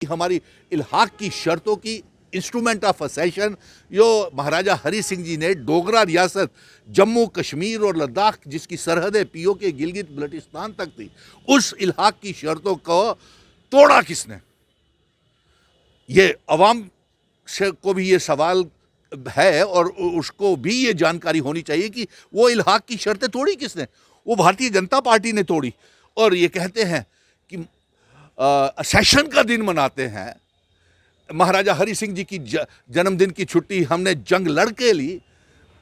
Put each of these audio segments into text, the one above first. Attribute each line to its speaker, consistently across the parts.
Speaker 1: हमारी इल्हाक की शर्तों की इंस्ट्रूमेंट ऑफ असेशन जो महाराजा हरी सिंह जी ने डोगरा रियासत जम्मू कश्मीर और लद्दाख जिसकी सरहदें पीओके गिलगित बल्टिस्तान तक थी, उस इल्हाक की शर्तों को तोड़ा किसने? ये अवाम से को भी ये सवाल है और उसको भी ये जानकारी होनी चाहिए कि वो इल्हाक की शर्तें तोड़ी किसने? वो भारतीय जनता पार्टी ने तोड़ी। और ये कहते हैं कि सेशन का दिन मनाते हैं, महाराजा हरी सिंह जी की जन्मदिन की छुट्टी हमने जंग लड़ के ली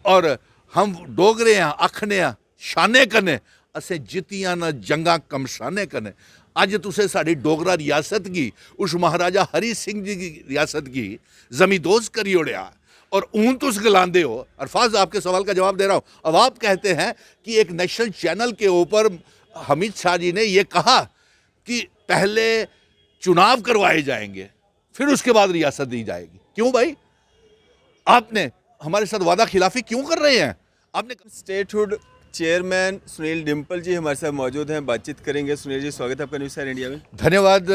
Speaker 1: और हम डोगरे हैं आखने शाने कने असें जितियां न जंगा कमसाने कने। अज तुसें साड़ी डोगरा रियासत की उस महाराजा हरी सिंह जी की रियासत की जमींदोज करी ओढ़िया और ऊन तुस गलांदे हो। अल्फाज आपके सवाल का जवाब दे रहा हूँ। अब आप कहते हैं कि एक नेशनल चैनल के ऊपर अमित शाह जी ने यह कहा कि पहले चुनाव करवाए जाएंगे फिर उसके बाद रियासत दी जाएगी। क्यों भाई? आपने हमारे साथ वादा खिलाफी क्यों कर रहे हैं? आपने
Speaker 2: स्टेटहुड चेयरमैन सुनील डिम्पल जी हमारे साथ मौजूद हैं, बातचीत करेंगे। सुनील जी, स्वागत है आपका न्यूज़ 7 इंडिया में।
Speaker 1: धन्यवाद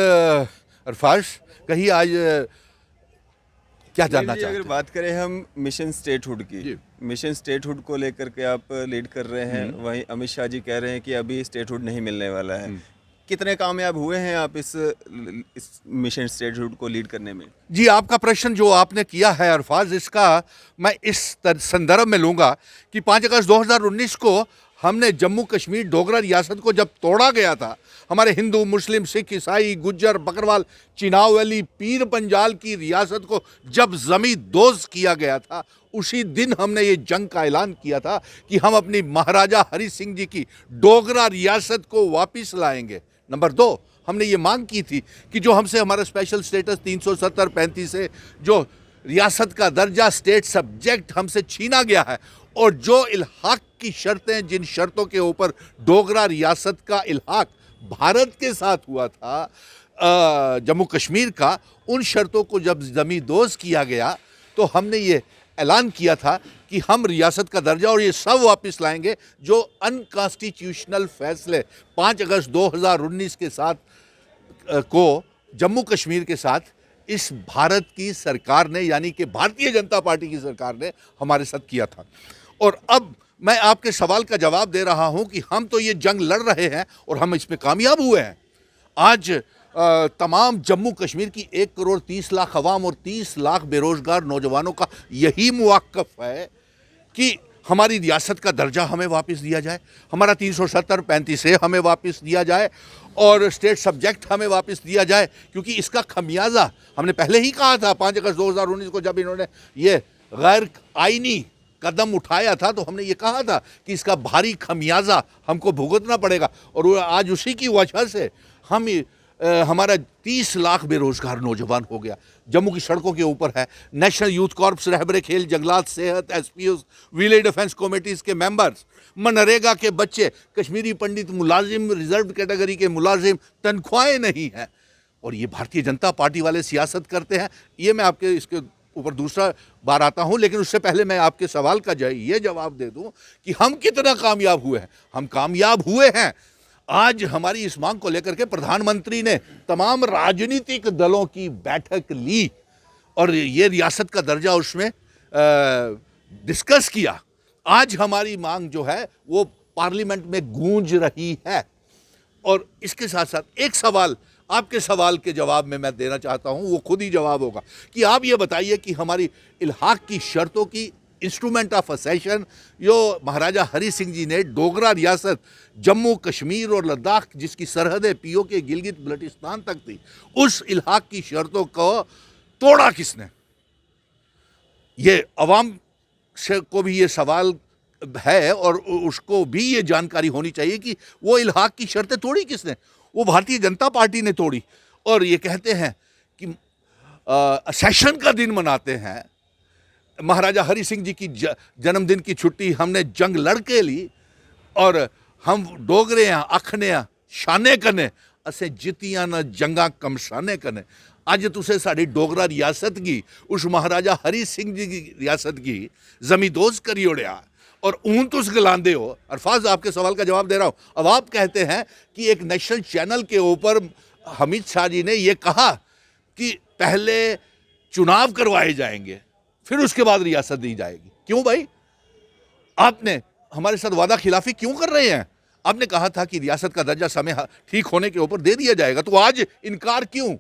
Speaker 1: अरफाश। कहीं आज क्या जानना चाहते
Speaker 2: अगर
Speaker 1: हैं?
Speaker 2: बात करें हम मिशन स्टेटहुड की, मिशन स्टेटहुड को लेकर के आप लीड कर रहे हैं, वहीं अमित शाह जी कह रहे हैं कि अभी स्टेटहुड नहीं मिलने वाला है। कितने कामयाब हुए हैं आप इस मिशन स्टेटहुड को लीड करने में?
Speaker 1: जी, आपका प्रश्न जो आपने किया है अरफाज, इसका मैं इस संदर्भ में लूँगा कि 5 अगस्त 2019 को हमने जम्मू कश्मीर डोगरा रियासत को जब तोड़ा गया था, हमारे हिंदू मुस्लिम सिख ईसाई गुज्जर बकरवाल चिनाव वैली पीर पंजाल की रियासत को जब जमींदोज किया गया था, उसी दिन हमने ये जंग का ऐलान किया था कि हम अपनी महाराजा हरी सिंह जी की डोगरा रियासत को वापस लाएंगे। नंबर 2, हमने ये मांग की थी कि जो हमसे हमारा स्पेशल स्टेटस 370-35 से जो रियासत का दर्जा स्टेट सब्जेक्ट हमसे छीना गया है और जो इल्हाक की शर्तें, जिन शर्तों के ऊपर डोगरा रियासत का इल्हाक भारत के साथ हुआ था जम्मू कश्मीर का, उन शर्तों को जब जमींदोज किया गया तो हमने ये ऐलान किया था कि हम रियासत का दर्जा और ये सब वापस लाएंगे जो अनकॉन्स्टिट्यूशनल फैसले 5 अगस्त 2019 के साथ को जम्मू कश्मीर के साथ इस भारत की सरकार ने, यानी कि भारतीय जनता पार्टी की सरकार ने हमारे साथ किया था। और अब मैं आपके सवाल का जवाब दे रहा हूं कि हम तो ये जंग लड़ रहे हैं और हम इसमें कामयाब हुए हैं। आज तमाम जम्मू कश्मीर की 1 करोड़ 30 लाख अवाम और 30 लाख बेरोजगार नौजवानों का यही मुवाक्कफ है कि हमारी रियासत का दर्जा हमें वापस दिया जाए, हमारा 370-35 से हमें वापस दिया जाए और स्टेट सब्जेक्ट हमें वापस दिया जाए, क्योंकि इसका खमियाजा हमने पहले ही कहा था 5 अगस्त 2019 को जब इन्होंने ये गैर आईनी कदम उठाया था तो हमने ये कहा था कि इसका भारी खमियाजा हमको भुगतना पड़ेगा। और आज उसी की वजह से हम हमारा 30 लाख बेरोजगार नौजवान हो गया। जम्मू की सड़कों के ऊपर है नेशनल यूथ कॉर्प्स, रहबरे खेल, जंगलात, सेहत, एसपीओ, विलेज डिफेंस कमेटीज के मेंबर्स, मनरेगा के बच्चे, कश्मीरी पंडित मुलाजिम, रिजर्व कैटेगरी के मुलाजिम, तनख्वाहें नहीं हैं। और ये भारतीय जनता पार्टी वाले सियासत करते हैं। ये मैं आपके इसके ऊपर दूसरा बार आता हूं, लेकिन उससे पहले मैं आपके सवाल का ये जवाब दे दूं कि हम कितना कामयाब हुए हैं। हम कामयाब हुए हैं। आज हमारी इस मांग को लेकर के प्रधानमंत्री ने तमाम राजनीतिक दलों की बैठक ली और ये रियासत का दर्जा उसमें डिस्कस किया। आज हमारी मांग जो है वो पार्लियामेंट में गूंज रही है। और इसके साथ साथ एक सवाल, आपके सवाल के जवाब में मैं देना चाहता हूं, वो खुद ही जवाब होगा कि आप ये बताइए कि हमारी इल्हाक की शर्तों की इंस्ट्रूमेंट ऑफ असेशन जो महाराजा हरी सिंह जी ने डोगरा रियासत जम्मू कश्मीर और लद्दाख जिसकी सरहदें पीओके गिलगित बल्टिस्तान तक थी, उस इल्हाक की शर्तों को तोड़ा किसने? ये अवाम से को भी ये सवाल है और उसको भी ये जानकारी होनी चाहिए कि वो इल्हाक की शर्तें तोड़ी किसने? वो भारतीय जनता पार्टी ने तोड़ी। और ये कहते हैं कि सेशन का दिन मनाते हैं, महाराजा हरी सिंह जी की जन्मदिन की छुट्टी हमने जंग लड़ के ली और हम डोगरे हैं आखने शाने कने असें जितियां न जंगा कमसाने कने। अज तुसें साड़ी डोगरा रियासत की उस महाराजा हरी सिंह जी की रियासत की जमींदोज करी ओढ़िया और ऊन तुस गलांदे हो। अल्फाज आपके सवाल का जवाब दे रहा हूं। अब आप कहते हैं कि एक नेशनल चैनल के ऊपर अमित शाह जी ने यह कहा कि पहले चुनाव करवाए जाएंगे फिर उसके बाद रियासत दी जाएगी। क्यों भाई, आपने हमारे साथ वादा खिलाफी क्यों कर रहे हैं? आपने कहा था कि रियासत का दर्जा समय ठीक होने के ऊपर दे दिया जाएगा, तो आज इनकार क्यों?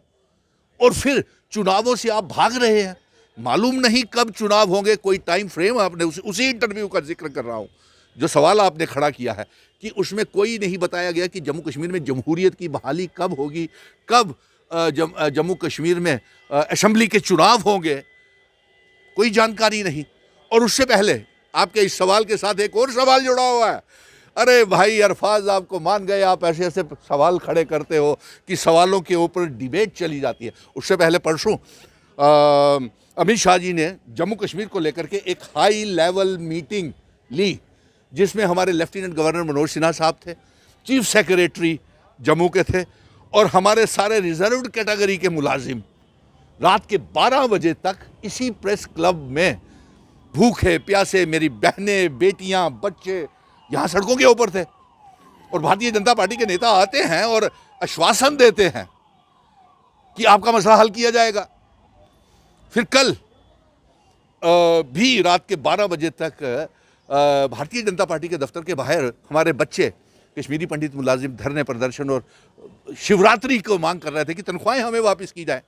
Speaker 1: और फिर चुनावों से आप भाग रहे हैं। मालूम नहीं कब चुनाव होंगे, कोई टाइम फ्रेम आपने उसी इंटरव्यू का जिक्र कर रहा हूं जो सवाल आपने खड़ा किया है कि उसमें कोई नहीं बताया गया कि जम्मू कश्मीर में जमहूरियत की बहाली कब होगी, कब जम्मू कश्मीर में असेंबली के चुनाव होंगे, कोई जानकारी नहीं। और उससे पहले आपके इस सवाल के साथ एक और सवाल जुड़ा हुआ है। अरे भाई अरफाज, आपको मान गए, आप ऐसे ऐसे सवाल खड़े करते हो कि सवालों के ऊपर डिबेट चली जाती है। उससे पहले परसों अमित शाह जी ने जम्मू कश्मीर को लेकर के एक हाई लेवल मीटिंग ली, जिसमें हमारे लेफ्टिनेंट गवर्नर मनोज सिन्हा साहब थे, चीफ सेक्रेटरी जम्मू के थे, और हमारे सारे रिजर्व्ड कैटेगरी के मुलाजिम रात के 12 बजे तक इसी प्रेस क्लब में भूखे प्यासे, मेरी बहनें, बेटियां, बच्चे यहाँ सड़कों के ऊपर थे। और भारतीय जनता पार्टी के नेता आते हैं और आश्वासन देते हैं कि आपका मसला हल किया जाएगा। फिर कल भी रात के 12 बजे तक भारतीय जनता पार्टी के दफ्तर के बाहर हमारे बच्चे, कश्मीरी पंडित मुलाजिम, धरने प्रदर्शन और शिवरात्रि को मांग कर रहे थे कि तनख्वाहें हमें वापस की जाए।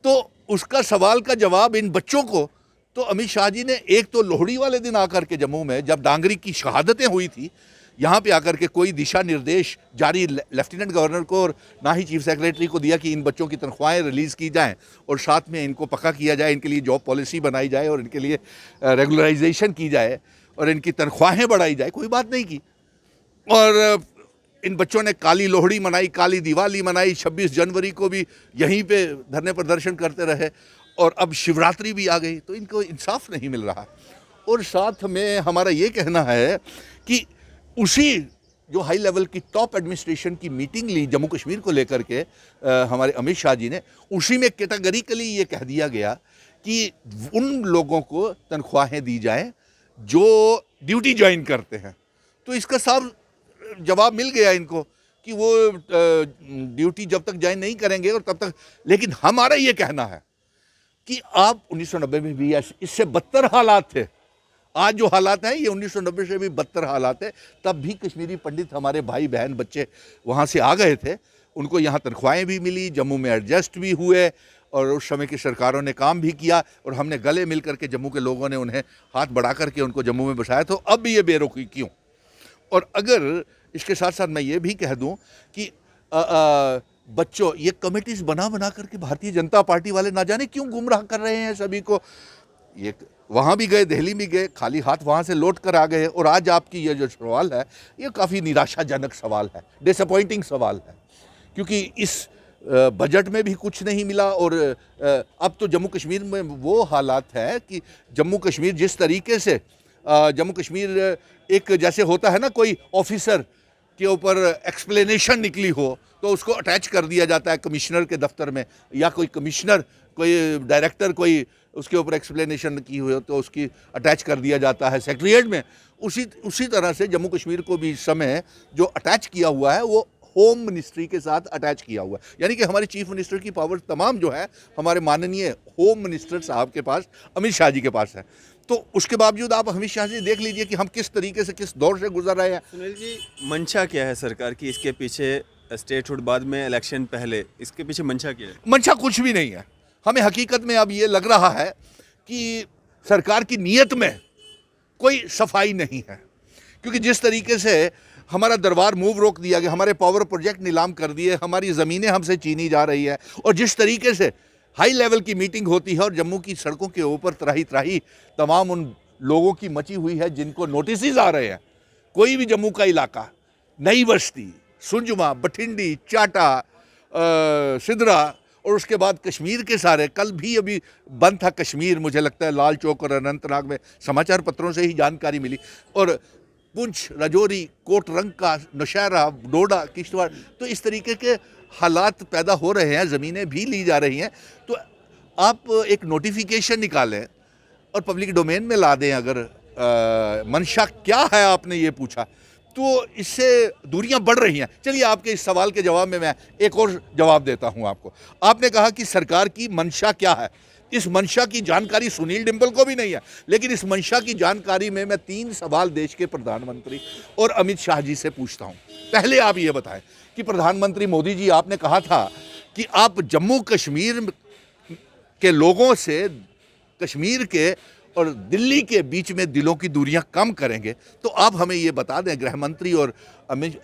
Speaker 1: तो उसका सवाल का जवाब इन बच्चों को तो अमित शाह जी ने एक तो लोहड़ी वाले दिन आकर के जम्मू में, जब डांगरी की शहादतें हुई थी, यहाँ पे आकर के कोई दिशा निर्देश जारी लेफ्टिनेंट गवर्नर को और ना ही चीफ सेक्रेटरी को दिया कि इन बच्चों की तनख्वाहें रिलीज़ की जाएं और साथ में इनको पक्का किया जाए, इनके लिए जॉब पॉलिसी बनाई जाए और इनके लिए रेगुलराइजेशन की जाए और इनकी तनख्वाहें बढ़ाई जाए, कोई बात नहीं की। और इन बच्चों ने काली लोहड़ी मनाई, काली दिवाली मनाई, 26 जनवरी को भी यहीं पे धरने प्रदर्शन करते रहे, और अब शिवरात्रि भी आ गई, तो इनको इंसाफ नहीं मिल रहा। और साथ में हमारा ये कहना है कि उसी जो हाई लेवल की टॉप एडमिनिस्ट्रेशन की मीटिंग ली जम्मू कश्मीर को लेकर के हमारे अमित शाह जी ने, उसी में कैटेगरिकली ये कह दिया गया कि उन लोगों को तनख्वाहें दी जाएं जो ड्यूटी ज्वाइन करते हैं। तो इसका साफ जवाब मिल गया इनको कि वो ड्यूटी जब तक ज्वाइन नहीं करेंगे और तब तक। लेकिन हमारा ये कहना है कि आप 1990 में भी इससे बदतर हालात थे, आज जो हालात हैं ये 1990 से भी बदतर हालात है। तब भी कश्मीरी पंडित, हमारे भाई बहन, बच्चे वहाँ से आ गए थे, उनको यहाँ तनख्वाहें भी मिली, जम्मू में एडजस्ट भी हुए, और उस समय की सरकारों ने काम भी किया, और हमने गले मिल करके जम्मू के लोगों ने उन्हें हाथ बढ़ा करके उनको जम्मू में बसाया। तो अब भी ये बेरुखी क्यों? और अगर इसके साथ साथ मैं ये भी कह दूं कि बच्चों, ये कमेटीज बना बना करके भारतीय जनता पार्टी वाले ना जाने क्यों गुमराह कर रहे हैं सभी को। ये वहाँ भी गए, दिल्ली भी गए, खाली हाथ वहाँ से लौट कर आ गए, और आज आपकी ये जो सवाल है ये काफ़ी निराशाजनक सवाल है, डिसअपॉइंटिंग सवाल है, क्योंकि इस बजट में भी कुछ नहीं मिला। और अब तो जम्मू कश्मीर में वो हालात है कि जम्मू कश्मीर जिस तरीके से जम्मू कश्मीर एक जैसे होता है ना, कोई ऑफिसर के ऊपर एक्सप्लेनेशन निकली हो तो उसको अटैच कर दिया जाता है कमिश्नर के दफ्तर में, या कोई कमिश्नर, कोई डायरेक्टर, कोई उसके ऊपर एक्सप्लेनेशन की हुई हो तो उसकी अटैच कर दिया जाता है सेक्रेटरीट में। उसी तरह से जम्मू कश्मीर को भी इस समय जो अटैच किया हुआ है वो होम मिनिस्ट्री के साथ अटैच किया हुआ है, यानी कि हमारे चीफ मिनिस्टर की पावर तमाम जो है हमारे माननीय होम मिनिस्टर साहब के पास, अमित शाह जी के पास है। तो उसके बावजूद आप अमित शाह जी देख लीजिए कि हम किस तरीके से, किस दौर से गुजर रहे हैं।
Speaker 2: सुनील जी, मंशा क्या है सरकार की? इसके पीछे स्टेटहुड बाद में, इलेक्शन पहले, इसके पीछे मंशा क्या है?
Speaker 1: मंशा कुछ भी नहीं है। हमें हकीकत में अब ये लग रहा है कि सरकार की नीयत में कोई सफाई नहीं है, क्योंकि जिस तरीके से हमारा दरबार मूव रोक दिया गया, हमारे पावर प्रोजेक्ट नीलाम कर दिए, हमारी ज़मीनें हमसे छीनी जा रही है, और जिस तरीके से हाई लेवल की मीटिंग होती है और जम्मू की सड़कों के ऊपर त्राही त्राही तमाम उन लोगों की मची हुई है जिनको नोटिस आ रहे हैं। कोई भी जम्मू का इलाका, नई बस्ती, सुंजमा, बठिंडी, चाटा, सिदरा, और उसके बाद कश्मीर के सारे, कल भी अभी बंद था कश्मीर, मुझे लगता है लाल चौक और अनंतनाग में, समाचार पत्रों से ही जानकारी मिली, और पुंछ, राजौरी, कोटरंका, नौशहरा, डोडा, किश्तवाड़, तो इस तरीके के हालात पैदा हो रहे हैं, ज़मीनें भी ली जा रही हैं। तो आप एक नोटिफिकेशन निकालें और पब्लिक डोमेन में ला दें। अगर मंशा क्या है आपने ये पूछा, तो इससे दूरियां बढ़ रही हैं। चलिए आपके इस सवाल के जवाब में मैं एक और जवाब देता हूं आपको। आपने कहा कि सरकार की मंशा क्या है। इस मंशा की जानकारी सुनील डिम्पल को भी नहीं है, लेकिन इस मंशा की जानकारी में मैं 3 सवाल देश के प्रधानमंत्री और अमित शाह जी से पूछता हूं। पहले आप ये बताएं कि प्रधानमंत्री मोदी जी, आपने कहा था कि आप जम्मू कश्मीर के लोगों से कश्मीर के और दिल्ली के बीच में दिलों की दूरियां कम करेंगे। तो आप हमें ये बता दें, गृह मंत्री और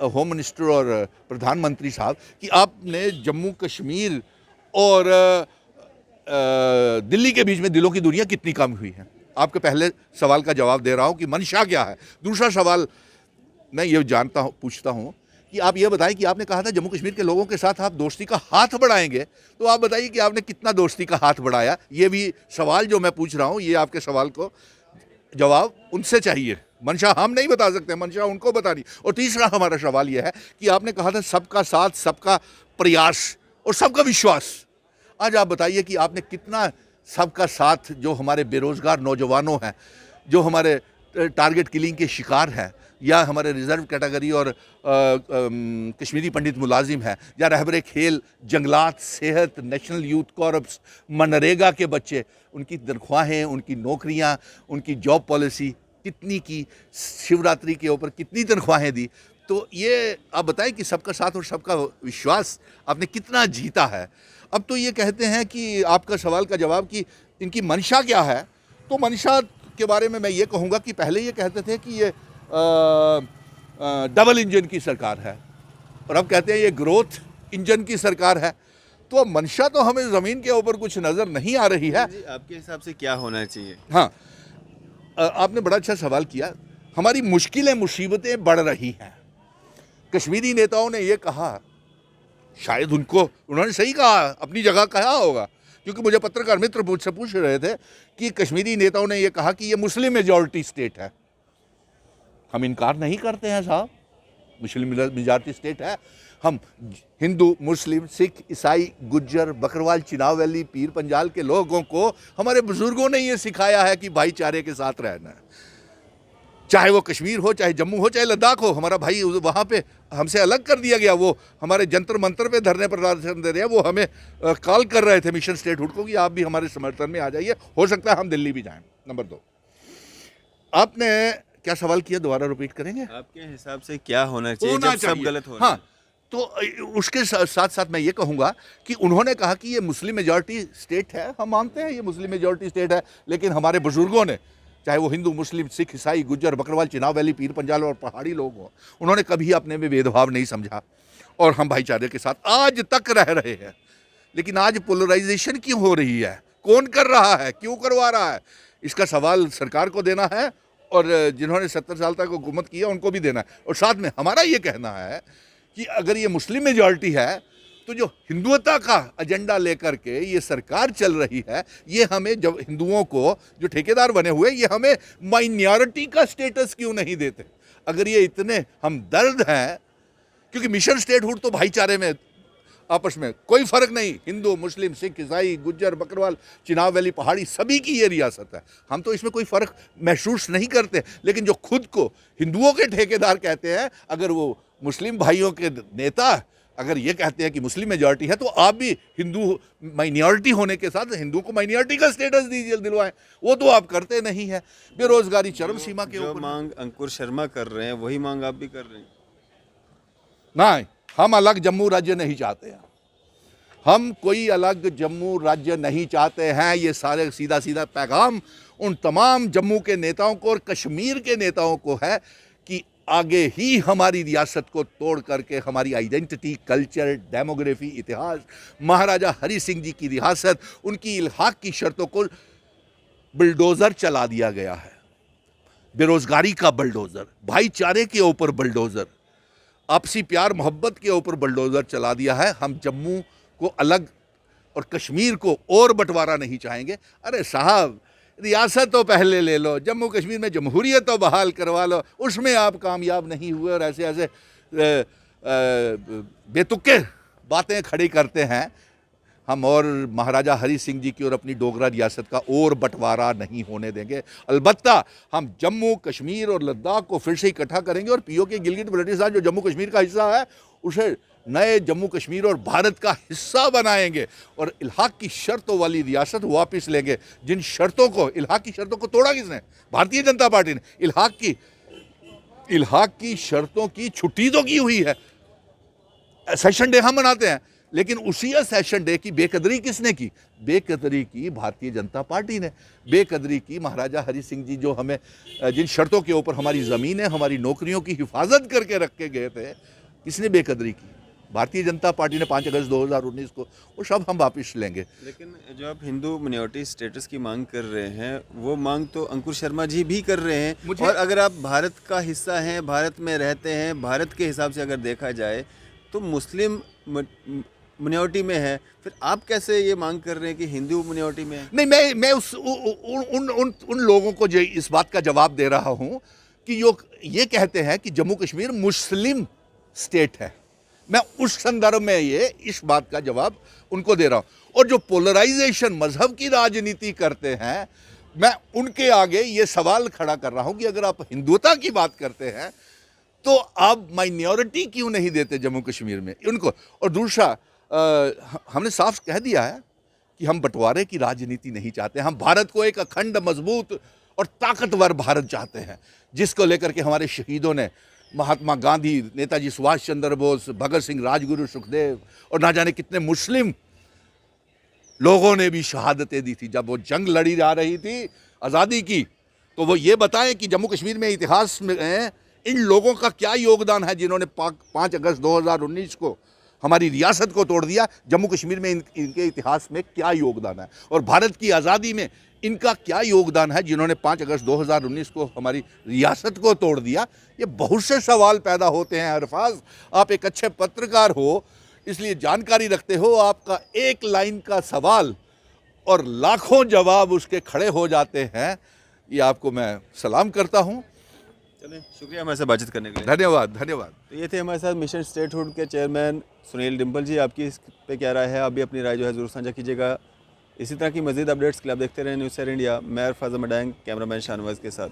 Speaker 1: होम मिनिस्टर और प्रधानमंत्री साहब, कि आपने जम्मू कश्मीर और दिल्ली के बीच में दिलों की दूरियां कितनी कम हुई हैं। आपके पहले सवाल का जवाब दे रहा हूं कि मंशा क्या है। दूसरा सवाल मैं ये पूछता हूं कि आप ये बताएं कि आपने कहा था जम्मू कश्मीर के लोगों के साथ आप दोस्ती का हाथ बढ़ाएंगे, तो आप बताइए कि आपने कितना दोस्ती का हाथ बढ़ाया। ये भी सवाल जो मैं पूछ रहा हूं, ये आपके सवाल को जवाब उनसे चाहिए। मंशा हम नहीं बता सकते, मंशा उनको बतानी। और तीसरा हमारा सवाल यह है कि आपने कहा था सबका साथ, सबका प्रयास और सबका विश्वास। आज आप बताइए कि आपने कितना सबका साथ, जो हमारे बेरोजगार नौजवानों हैं, जो हमारे टारगेट किलिंग के शिकार हैं, या हमारे रिजर्व कैटेगरी और कश्मीरी पंडित मुलाजिम हैं, या रहबरे खेल, जंगलात, सेहत, नेशनल यूथ कॉर्प्स, मनरेगा के बच्चे, उनकी तनख्वाहें, उनकी नौकरियां, उनकी जॉब पॉलिसी कितनी की, शिवरात्रि के ऊपर कितनी तनख्वाहें दी। तो ये आप बताएं कि सबका साथ और सबका विश्वास आपने कितना जीता है। अब तो ये कहते हैं कि आपका सवाल का जवाब कि इनकी मंशा क्या है, तो मंशा के बारे में मैं ये कहूँगा कि पहले ये कहते थे कि ये डबल इंजन की सरकार है, और अब कहते हैं ये ग्रोथ इंजन की सरकार है। तो मंशा तो हमें ज़मीन के ऊपर कुछ नज़र नहीं आ रही है।
Speaker 2: आपके हिसाब से क्या होना चाहिए?
Speaker 1: हाँ, आपने बड़ा अच्छा सवाल किया। हमारी मुश्किलें, मुसीबतें बढ़ रही हैं। कश्मीरी नेताओं ने ये कहा, शायद उन्होंने सही कहा, अपनी जगह कहा होगा, क्योंकि मुझे पत्रकार मित्र मुझसे पूछ रहे थे कि कश्मीरी नेताओं ने ये कहा कि ये मुस्लिम मेजॉरिटी स्टेट है। हम इनकार नहीं करते हैं साहब, मुस्लिम मेजॉरिटी स्टेट है। हम हिंदू, मुस्लिम, सिख, ईसाई, गुज्जर, बकरवाल, चिनाब वैली, पीर पंजाल के लोगों को हमारे बुजुर्गों ने ये सिखाया है कि भाईचारे के साथ रहना है। चाहे वो कश्मीर हो, चाहे जम्मू हो, चाहे लद्दाख हो, हमारा भाई वहाँ पे हमसे अलग कर दिया गया। वो हमारे जंतर मंतर पे धरने प्रदर्शन दे रहे हैं। वो हमें कॉल कर रहे थे मिशन स्टेटहुड को कि आप भी हमारे समर्थन में आ जाइए, हो सकता है हम दिल्ली भी जाएं। नंबर 2, आपने क्या सवाल किया, दोबारा रिपीट करेंगे?
Speaker 2: आपके हिसाब से क्या होना चाहिए जब सब गलत हो रहा है?
Speaker 1: हाँ, तो उसके साथ साथ मैं ये कहूँगा कि उन्होंने कहा कि ये मुस्लिम मेजॉरिटी स्टेट है। हम मानते हैं ये मुस्लिम मेजॉरिटी स्टेट है, लेकिन हमारे बुजुर्गों ने, चाहे वो हिंदू, मुस्लिम, सिख, ईसाई, गुज्जर, बकरवाल, चिनाब वैली, पीर पंजाल और पहाड़ी लोग हों, उन्होंने कभी अपने में भेदभाव नहीं समझा और हम भाईचारे के साथ आज तक रह रहे हैं। लेकिन आज पोलराइजेशन क्यों हो रही है, कौन कर रहा है, क्यों करवा रहा है, इसका सवाल सरकार को देना है और जिन्होंने 70 साल तक हुकूमत किया उनको भी देना है। और साथ में हमारा ये कहना है कि अगर ये मुस्लिम मेजॉरिटी है, तो जो हिंदुत्व का एजेंडा लेकर के ये सरकार चल रही है, ये हमें, जब हिंदुओं को जो ठेकेदार बने हुए, ये हमें माइनॉरिटी का स्टेटस क्यों नहीं देते? अगर ये इतने हम दर्द हैं, क्योंकि मिशन स्टेटहुड तो भाईचारे में आपस में कोई फर्क नहीं, हिंदू, मुस्लिम, सिख, ईसाई, गुज्जर, बकरवाल, चिनाब वैली, पहाड़ी, सभी की ये रियासत है। हम तो इसमें कोई फ़र्क महसूस नहीं करते। लेकिन जो खुद को हिंदुओं के ठेकेदार कहते हैं, अगर वो मुस्लिम भाइयों के नेता अगर ये कहते हैं कि मुस्लिम मेजॉरिटी है, तो आप भी हिंदू माइनॉरिटी होने के साथ हिंदू को माइनॉरिटी का स्टेटस दीजिए, दिलवाएं। वो तो आप करते नहीं है। बेरोजगारी चरम सीमा के ऊपर।
Speaker 2: मांग अंकुर शर्मा कर रहे हैं, वही मांग आप भी कर रहे हैं?
Speaker 1: नहीं, हम अलग जम्मू राज्य नहीं चाहते हैं। हम कोई अलग जम्मू राज्य नहीं चाहते हैं। ये सारे सीधा सीधा पैगाम उन तमाम जम्मू के नेताओं को और कश्मीर के नेताओं को है कि आगे ही हमारी रियासत को तोड़ करके हमारी आइडेंटिटी, कल्चर, डेमोग्राफी, इतिहास, महाराजा हरि सिंह जी की रियासत, उनकी इल्हाक की शर्तों को बुलडोज़र चला दिया गया है। बेरोजगारी का बुलडोज़र, भाईचारे के ऊपर बुलडोज़र, आपसी प्यार मोहब्बत के ऊपर बुलडोज़र चला दिया है। हम जम्मू को अलग और कश्मीर को और बंटवारा नहीं चाहेंगे। अरे साहब, रियासत तो पहले ले लो, जम्मू कश्मीर में जमहूरियत तो बहाल करवा लो, उसमें आप कामयाब नहीं हुए और ऐसे ऐसे बेतुके बातें खड़ी करते हैं। हम और महाराजा हरि सिंह जी की और अपनी डोगरा रियासत का और बंटवारा नहीं होने देंगे। अलबत्ता हम जम्मू कश्मीर और लद्दाख को फिर से इकट्ठा करेंगे और पीओके गिलगित बल्टिस्तान जो जम्मू कश्मीर का हिस्सा है उसे नए जम्मू कश्मीर और भारत का हिस्सा बनाएंगे और इल्हाक की शर्तों वाली रियासत वापस लेंगे। जिन शर्तों को, इल्हाक की शर्तों को तोड़ा किसने? भारतीय जनता पार्टी ने। इल्हाक की शर्तों की छुट्टी तो की हुई है, सेशन डे हम मनाते हैं, लेकिन उसी सेशन डे की बेकदरी किसने की? बेकदरी की भारतीय जनता पार्टी ने। बेकदरी की महाराजा हरि सिंह जी जो हमें जिन शर्तों के ऊपर हमारी ज़मीनें, हमारी नौकरियों की हिफाजत करके रख के गए थे, किसने बेकदरी की? भारतीय जनता पार्टी ने 5 अगस्त 2019 को। वो सब हम वापस लेंगे।
Speaker 2: लेकिन जो आप हिंदू मिनॉरिटी स्टेटस की मांग कर रहे हैं, वो मांग तो अंकुर शर्मा जी भी कर रहे हैं। और अगर आप भारत का हिस्सा हैं, भारत में रहते हैं, भारत के हिसाब से अगर देखा जाए तो मुस्लिम मिनॉरिटी में है, फिर आप कैसे ये मांग कर रहे हैं कि हिंदू मिनॉरिटी में है?
Speaker 1: नहीं, मैं उन लोगों को जो इस बात का जवाब दे रहा हूं कि ये कहते हैं कि जम्मू कश्मीर मुस्लिम स्टेट है। मैं उस संदर्भ में इस बात का जवाब उनको दे रहा हूं। और जो पोलराइजेशन, मजहब की राजनीति करते हैं, मैं उनके आगे ये सवाल खड़ा कर रहा हूं कि अगर आप हिंदुता की बात करते हैं तो आप माइनॉरिटी क्यों नहीं देते जम्मू कश्मीर में उनको? और दूसरा, हमने साफ कह दिया है कि हम बंटवारे की राजनीति नहीं चाहते। हम भारत को एक अखंड, मजबूत और ताकतवर भारत चाहते हैं, जिसको लेकर के हमारे शहीदों ने, महात्मा गांधी, नेताजी सुभाष चंद्र बोस, भगत सिंह, राजगुरु, सुखदेव और ना जाने कितने मुस्लिम लोगों ने भी शहादतें दी थी। जब वो जंग लड़ी जा रही थी आज़ादी की, तो वो ये बताएं कि जम्मू कश्मीर में इतिहास में इन लोगों का क्या योगदान है जिन्होंने 5 अगस्त 2019 को हमारी रियासत को तोड़ दिया। जम्मू कश्मीर में इनके इतिहास में क्या योगदान है और भारत की आज़ादी में इनका क्या योगदान है जिन्होंने 5 अगस्त 2019 को हमारी रियासत को तोड़ दिया। ये बहुत से सवाल पैदा होते हैं। अरफाज, आप एक अच्छे पत्रकार हो, इसलिए जानकारी रखते हो। आपका एक लाइन का सवाल और लाखों जवाब उसके खड़े हो जाते हैं। ये आपको मैं सलाम करता हूँ।
Speaker 2: चलें, शुक्रिया हमारे साथ बातचीत करने के लिए।
Speaker 1: धन्यवाद, धन्यवाद।
Speaker 2: तो ये थे हमारे साथ मिशन स्टेटहुड के चेयरमैन सुनील डिम्पल जी। आपकी इस पे क्या राय है? आप भी अपनी राय जो है ज़रूर साझा कीजिएगा। इसी तरह की मज़ीद अपडेट्स के लिए आप देखते रहें न्यूज़ 7 इंडिया। मैं अरफाज मडांग, कैमरामैन शाहनवाज के साथ।